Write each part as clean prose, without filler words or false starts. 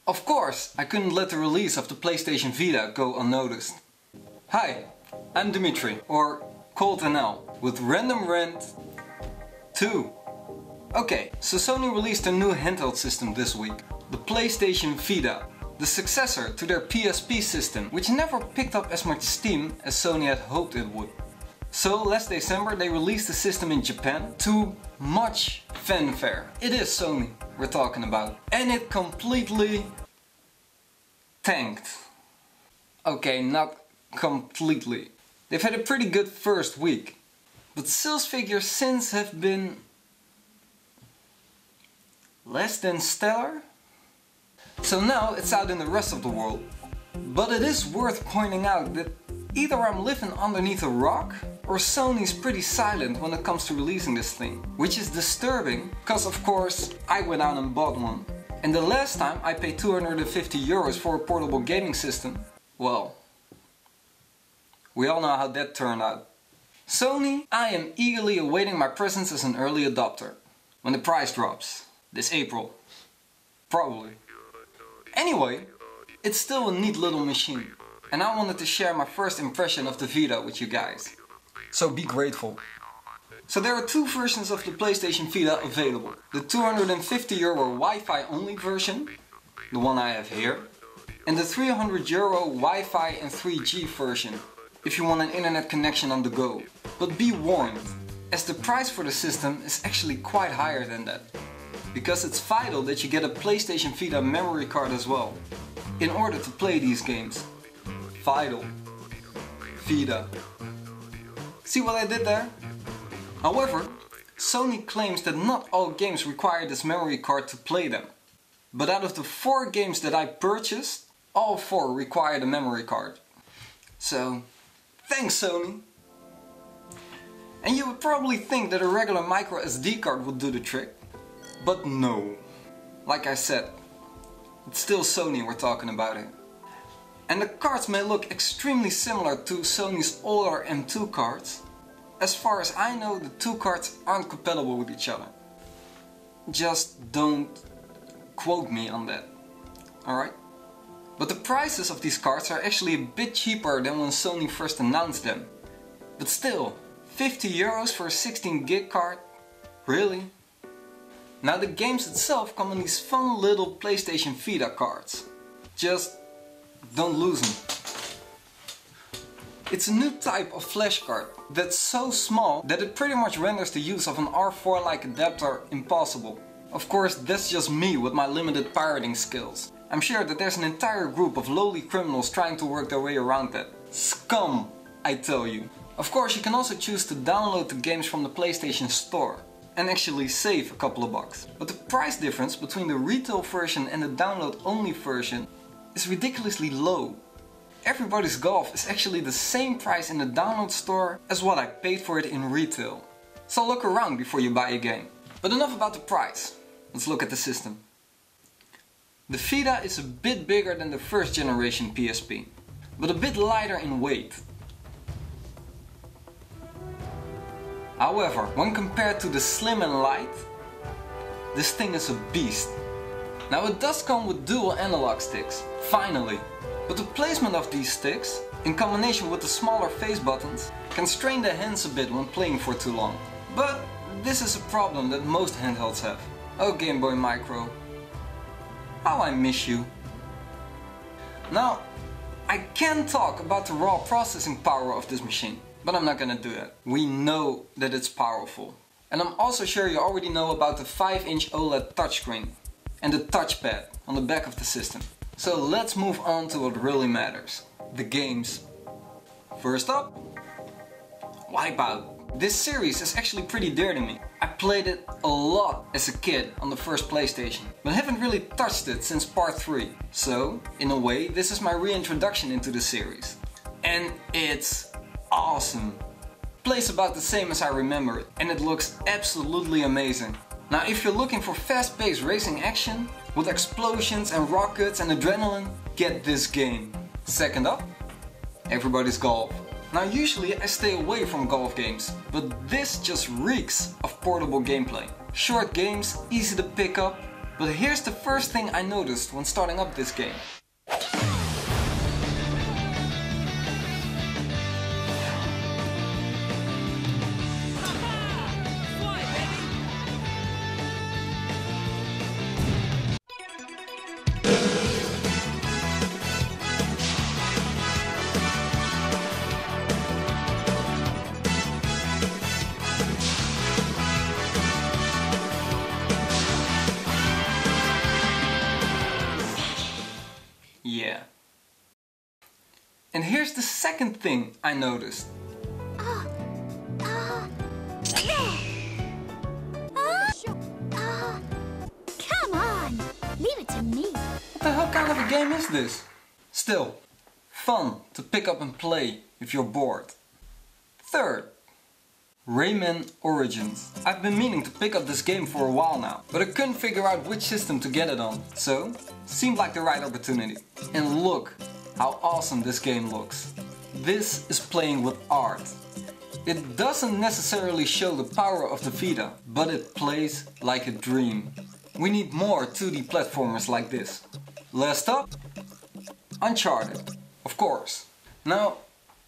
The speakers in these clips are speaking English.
Of course, I couldn't let the release of the PlayStation Vita go unnoticed. Hi, I'm Dimitri, or Cold NL, with Random Rant 2. Okay, so Sony released a new handheld system this week, the PlayStation Vita, the successor to their PSP system, which never picked up as much steam as Sony had hoped it would. So last December they released the system in Japan to much fanfare. It is Sony we're talking about. And it completely tanked. Okay, not completely. They've had a pretty good first week, but sales figures since have been less than stellar. So now it's out in the rest of the world. But it is worth pointing out that either I'm living underneath a rock or Sony's pretty silent when it comes to releasing this thing. Which is disturbing, because of course I went out and bought one. And the last time I paid 250 euros for a portable gaming system, well, we all know how that turned out. Sony, I am eagerly awaiting my presence as an early adopter. When the price drops. This April. Probably. Anyway, it's still a neat little machine. And I wanted to share my first impression of the Vita with you guys. So be grateful. So there are two versions of the PlayStation Vita available. The 250 euro Wi-Fi only version, the one I have here. And the 300 euro Wi-Fi and 3G version, if you want an internet connection on the go. But be warned, as the price for the system is actually quite higher than that. Because it's vital that you get a PlayStation Vita memory card as well, in order to play these games. Vital. Vita. See what I did there? However, Sony claims that not all games require this memory card to play them. But out of the 4 games that I purchased, all 4 require the memory card. So, thanks Sony! And you would probably think that a regular micro SD card would do the trick. But no. Like I said, it's still Sony we're talking about here. And the cards may look extremely similar to Sony's older M2 cards. As far as I know, the two cards aren't compatible with each other. Just don't quote me on that. Alright? But the prices of these cards are actually a bit cheaper than when Sony first announced them. But still, 50 euros for a 16 gig card? Really? Now the games itself come in these fun little PlayStation Vita cards. Just don't lose them. It's a new type of flash card that's so small that it pretty much renders the use of an R4-like adapter impossible. Of course, that's just me with my limited pirating skills. I'm sure that there's an entire group of lowly criminals trying to work their way around that. Scum, I tell you. Of course, you can also choose to download the games from the PlayStation Store and actually save a couple of bucks. But the price difference between the retail version and the download only version is ridiculously low. Everybody's Golf is actually the same price in the download store as what I paid for it in retail. So look around before you buy a game. But enough about the price. Let's look at the system. The Vita is a bit bigger than the first generation PSP, but a bit lighter in weight. However, when compared to the Slim and Light, this thing is a beast. Now it does come with dual analog sticks, finally. But the placement of these sticks, in combination with the smaller face buttons, can strain the hands a bit when playing for too long. But this is a problem that most handhelds have. Oh Game Boy Micro, how I miss you. Now, I can talk about the raw processing power of this machine, but I'm not gonna do that. We know that it's powerful. And I'm also sure you already know about the 5-inch OLED touchscreen and the touchpad on the back of the system. So let's move on to what really matters. The games. First up, Wipeout. This series is actually pretty dear to me. I played it a lot as a kid on the first PlayStation, but haven't really touched it since part 3. So, in a way, this is my reintroduction into the series. And it's awesome. Plays about the same as I remember it, and it looks absolutely amazing. Now if you're looking for fast-paced racing action, with explosions and rockets and adrenaline, get this game. Second up, Everybody's Golf. Now usually I stay away from golf games, but this just reeks of portable gameplay. Short games, easy to pick up, But here's the first thing I noticed when starting up this game. Yeah. And here's the second thing I noticed. Come on, leave it to me. What the hell kind of a game is this? Still, fun to pick up and play if you're bored. Third, Rayman Origins. I've been meaning to pick up this game for a while now, but I couldn't figure out which system to get it on, so seemed like the right opportunity. And look how awesome this game looks. This is playing with art. It doesn't necessarily show the power of the Vita, but it plays like a dream. We need more 2D platformers like this. Last up, Uncharted, of course. Now,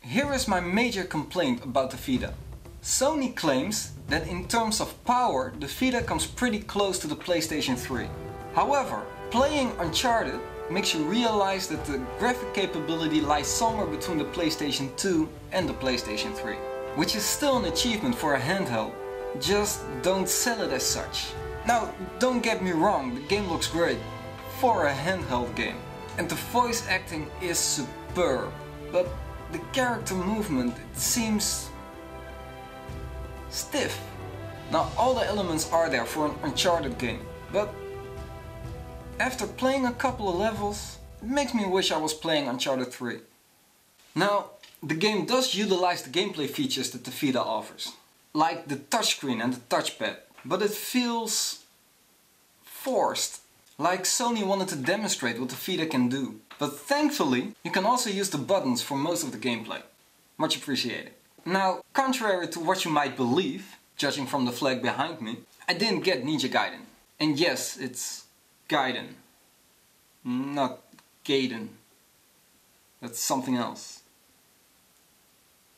here is my major complaint about the Vita. Sony claims that in terms of power, the Vita comes pretty close to the PlayStation 3. However, playing Uncharted makes you realize that the graphic capability lies somewhere between the PlayStation 2 and the PlayStation 3. Which is still an achievement for a handheld, just don't sell it as such. Now, don't get me wrong, the game looks great for a handheld game. And the voice acting is superb, but the character movement, it seems stiff. Now, all the elements are there for an Uncharted game, but after playing a couple of levels, it makes me wish I was playing Uncharted 3. Now, the game does utilize the gameplay features that the Vita offers, like the touchscreen and the touchpad, but it feels forced, like Sony wanted to demonstrate what the Vita can do. But thankfully, you can also use the buttons for most of the gameplay. Much appreciated. Now, contrary to what you might believe, judging from the flag behind me, I didn't get Ninja Gaiden. And yes, it's Gaiden, not Gaiden. That's something else.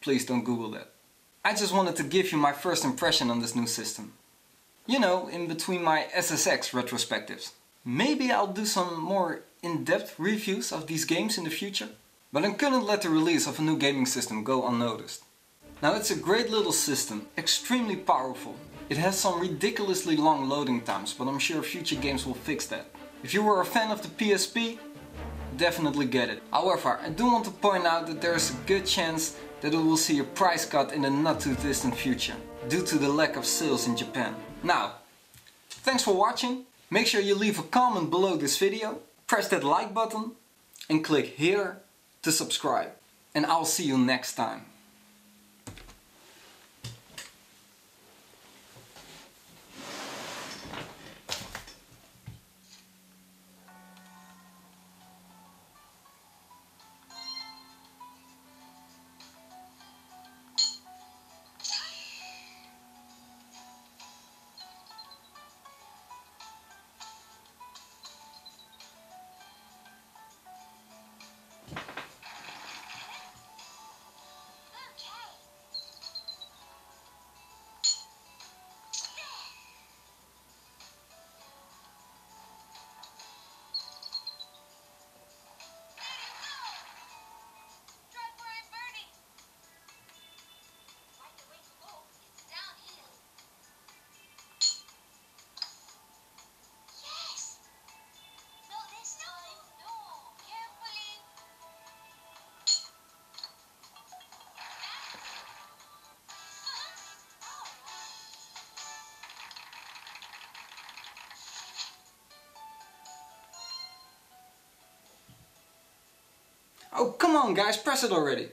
Please don't Google that. I just wanted to give you my first impression on this new system. You know, in between my SSX retrospectives. Maybe I'll do some more in-depth reviews of these games in the future, but I couldn't let the release of a new gaming system go unnoticed. Now, it's a great little system, extremely powerful. It has some ridiculously long loading times, but I'm sure future games will fix that. If you were a fan of the PSP, definitely get it. However, I do want to point out that there is a good chance that it will see a price cut in the not too distant future, due to the lack of sales in Japan. Now, thanks for watching. Make sure you leave a comment below this video, press that like button and click here to subscribe. And I'll see you next time. Oh, come on guys, press it already!